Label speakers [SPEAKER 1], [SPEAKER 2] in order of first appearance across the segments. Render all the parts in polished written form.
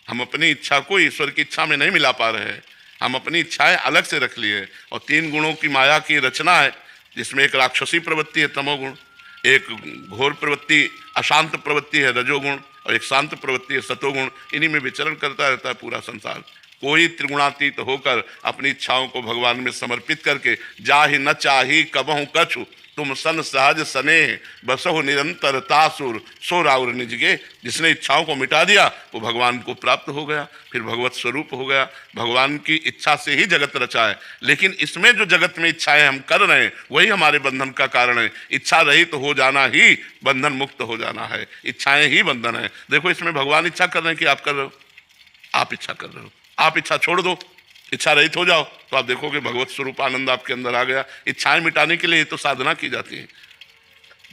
[SPEAKER 1] हम अपनी इच्छा को ईश्वर की इच्छा में नहीं मिला पा रहे हैं, हम अपनी इच्छाएं अलग से रख लिए। और 3 गुणों की माया की रचना है, जिसमें एक राक्षसी प्रवृत्ति है तमोगुण, एक घोर प्रवृत्ति अशांत प्रवृत्ति है रजोगुण, और एक शांत प्रवृत्ति है सतोगुण। इन्हीं में विचरण करता रहता है पूरा संसार। कोई त्रिगुणातीत होकर अपनी इच्छाओं को भगवान में समर्पित करके, जाहि न चाही कबहु कछु तुम सन सहज सने बसहु निरंतर तासुर सो राउर निजगे। जिसने इच्छाओं को मिटा दिया वो भगवान को प्राप्त हो गया, फिर भगवत स्वरूप हो गया। भगवान की इच्छा से ही जगत रचा है, लेकिन इसमें जो जगत में इच्छाएं हम कर रहे हैं वही हमारे बंधन का कारण है। इच्छा रहित तो हो जाना ही बंधन मुक्त हो जाना है, इच्छाएं ही बंधन है। देखो, इसमें भगवान इच्छा कर रहे हैं कि आप कर रहे हो, आप इच्छा कर रहे हो। आप इच्छा छोड़ दो, इच्छा रहित हो जाओ, तो आप देखोगे भगवत स्वरूप आनंद आपके अंदर आ गया। इच्छाएं मिटाने के लिए तो साधना की जाती है।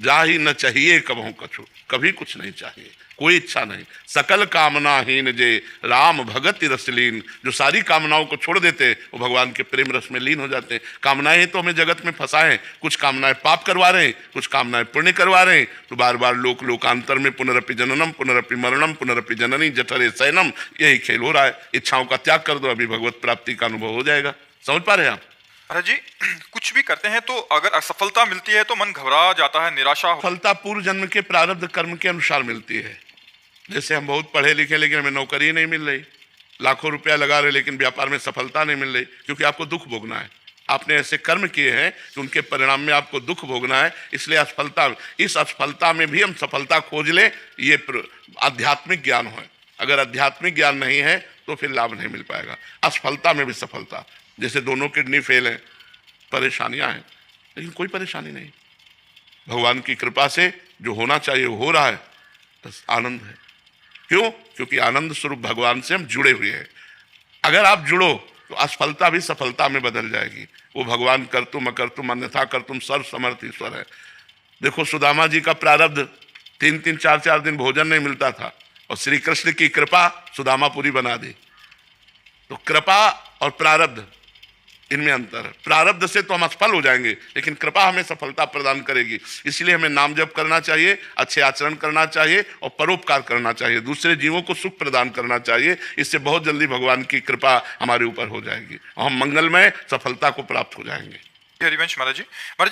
[SPEAKER 1] जा ही न चाहिए कबहू कछु, कभी कुछ नहीं चाहिए, कोई इच्छा नहीं। सकल कामनाहीन जे राम भगत रसलीन, जो सारी कामनाओं को छोड़ देते वो भगवान के प्रेम रस में लीन हो जाते हैं। कामनाएं तो हमें जगत में फंसाए, कुछ कामनाएं पाप करवा रहे हैं, कुछ कामनाएं पुण्य करवा रहे हैं। तो बार बार लोकांतर में पुनरपि जननम पुनरपि मरणम पुनरपि जननी जठरे शयनम, यही खेल हो रहा है। इच्छाओं का त्याग कर दो, अभी भगवत प्राप्ति का अनुभव हो जाएगा। समझ पा रहे हैं आप?
[SPEAKER 2] महाराज जी, कुछ भी करते हैं तो अगर असफलता मिलती है तो मन घबरा जाता है, निराशा
[SPEAKER 1] सफलता पूर्व जन्म के प्रारब्ध कर्म के अनुसार मिलती है। जैसे हम बहुत पढ़े लिखे लेकिन हमें नौकरी नहीं मिल रही, लाखों रुपया लगा रहे लेकिन व्यापार में सफलता नहीं मिल रही, क्योंकि आपको दुख भोगना है। आपने ऐसे कर्म किए हैं कि उनके परिणाम में आपको दुख भोगना है, इसलिए असफलता। इस असफलता में भी हम सफलता खोज लें, ये आध्यात्मिक ज्ञान हो। अगर आध्यात्मिक ज्ञान नहीं है तो फिर लाभ नहीं मिल पाएगा। असफलता में भी सफलता, जैसे दोनों किडनी फेल हैं, परेशानियां हैं, लेकिन कोई परेशानी नहीं, भगवान की कृपा से जो होना चाहिए वो हो रहा है, बस आनंद है। क्यों? क्योंकि आनंद स्वरूप भगवान से हम जुड़े हुए हैं। अगर आप जुड़ो तो असफलता भी सफलता में बदल जाएगी। वो भगवान कर्तुम अकर्तुम अन्यथा कर्तुम सर्व समर्थ ईश्वर है। देखो, सुदामा जी का प्रारब्ध 3-3 4-4 दिन भोजन नहीं मिलता था, और श्री कृष्ण की कृपा सुदामा पूरी बना दी। तो कृपा और प्रारब्ध, इनमें अंतर है। प्रारब्ध से तो हम असफल हो जाएंगे, लेकिन कृपा हमें सफलता प्रदान करेगी। इसलिए हमें नाम जप करना चाहिए, अच्छे आचरण करना चाहिए, और परोपकार करना चाहिए, दूसरे जीवों को सुख प्रदान करना चाहिए। इससे बहुत जल्दी भगवान की कृपा हमारे ऊपर हो जाएगी और हम मंगलमय सफलता को प्राप्त हो जाएंगे।
[SPEAKER 2] हरिवंश महाराज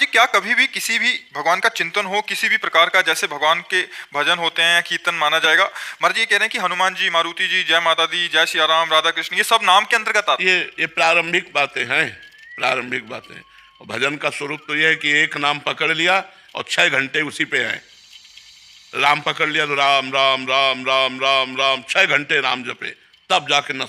[SPEAKER 2] जी, क्या कभी भी किसी भी भगवान का चिंतन हो, किसी भी प्रकार का, जैसे भगवान के भजन होते हैं, कीर्तन माना जाएगा? महाराज जी ये कह रहे हैं कि हनुमान जी, मारुति जी, जय माता दी, जय सिया राम, राधा कृष्ण, ये सब नाम के अंतर्गत आते हैं।
[SPEAKER 1] ये प्रारंभिक बातें हैं, प्रारंभिक बातें। और भजन का स्वरूप तो यह है कि एक नाम पकड़ लिया और 6 घंटे उसी पे आए। राम पकड़ लिया तो राम राम राम राम राम राम, 6 घंटे राम जपे, तब जाके नशा